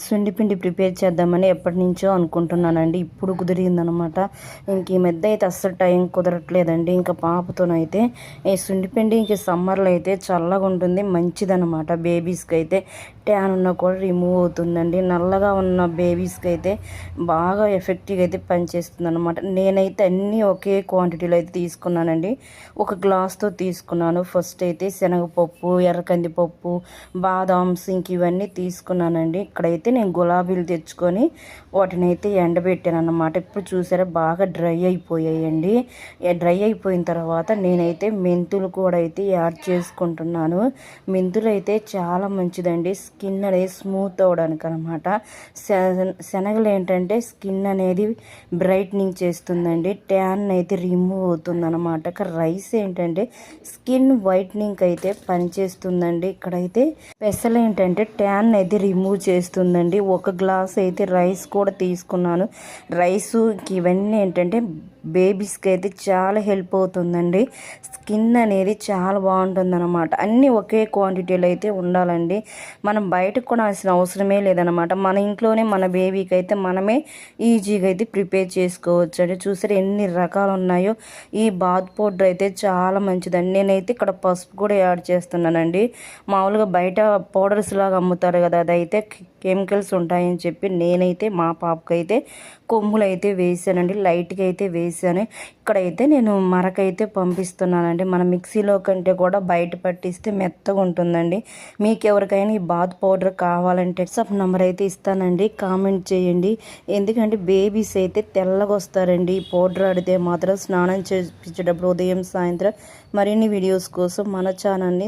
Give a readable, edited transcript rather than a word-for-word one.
సుండిపిండి prepare చేద్దామని ఎప్పటినుంచో అనుకుంటున్నానండి. ఇప్పుడు కుదిరిందనమాట. ఇంక ఈ మధ్య అయితే అస్సలు టైం కుదరట్లేదండి. ఇంకా పాపతోనైతే ఈ సుండిపిండి ఇంక సమ్మర్లో అయితే చల్లగా ఉంటుంది, మంచిదనమాట. బేబీస్కి అయితే ట్యాన్ ఉన్నా కూడా రిమూవ్ అవుతుందండి. నల్లగా ఉన్న బేబీస్కి అయితే బాగా ఎఫెక్టివ్గా అయితే పనిచేస్తుంది అనమాట. నేనైతే అన్నీ ఒకే క్వాంటిటీలో అయితే తీసుకున్నానండి. ఒక గ్లాస్తో తీసుకున్నాను. ఫస్ట్ అయితే శనగపప్పు, ఎర్రకందిపప్పు, బాదామ్స్ ఇంక ఇవన్నీ తీసుకున్నానండి. ఇక్కడైతే నేను గులాబీలు తెచ్చుకొని వాటిని అయితే ఎండబెట్టాను అన్నమాట. ఇప్పుడు చూసారా బాగా డ్రై అయిపోయాయండి. డ్రై అయిపోయిన తర్వాత నేనైతే మెంతులు కూడా అయితే యాడ్ చేసుకుంటున్నాను. మెంతులు అయితే చాలా మంచిదండి స్కిన్ అనేది స్మూత్ అవ్వడానికి అనమాట. శనగలు ఏంటంటే స్కిన్ అనేది బ్రైట్నింగ్ చేస్తుందండి, ట్యాన్ అయితే రిమూవ్ అవుతుంది అనమాట. రైస్ ఏంటంటే స్కిన్ వైట్నింగ్ అయితే పనిచేస్తుందండి. ఇక్కడైతే పెసలు ఏంటంటే ట్యాన్ అయితే రిమూవ్ చేస్తుందండి. ఒక గ్లాస్ అయితే రైస్ కూడా తీసుకున్నాను. రైసు ఇవన్నీ ఏంటంటే బేబీస్కి అయితే చాలా హెల్ప్ అవుతుందండి. స్కిన్ అనేది చాలా బాగుంటుంది అనమాట. అన్నీ ఒకే క్వాంటిటీలో అయితే ఉండాలండి. మనం బయటకు కొనాల్సిన అవసరమే లేదనమాట. మన ఇంట్లోనే మన బేబీకి అయితే మనమే ఈజీగా అయితే ప్రిపేర్ చేసుకోవచ్చు అండి. చూసారు ఎన్ని రకాలు ఉన్నాయో. ఈ బాత్ పౌడర్ అయితే చాలా మంచిదండి. నేనైతే ఇక్కడ పసుపు కూడా యాడ్ చేస్తున్నానండి. మామూలుగా బయట పౌడర్స్ లాగా అమ్ముతారు కదా, అదైతే కెమికల్స్ ఉంటాయని చెప్పి నేనైతే మా పాపకైతే కొమ్ములు అయితే వేసానండి, లైట్గా అయితే వేసాను. ఇక్కడైతే నేను మరకైతే పంపిస్తున్నానండి. మన మిక్సీలో కంటే కూడా బయట పట్టిస్తే మెత్తగా ఉంటుందండి. మీకు ఎవరికైనా ఈ బాత్ పౌడర్ కావాలంటే వాట్సాప్ నెంబర్ అయితే ఇస్తానండి, కామెంట్ చేయండి. ఎందుకంటే బేబీస్ అయితే తెల్లగా వస్తారండి ఈ పౌడర్ ఆడితే మాత్రం. స్నానం చేయించేటప్పుడు ఉదయం సాయంత్రం మరిన్ని వీడియోస్ కోసం మన ఛానల్ని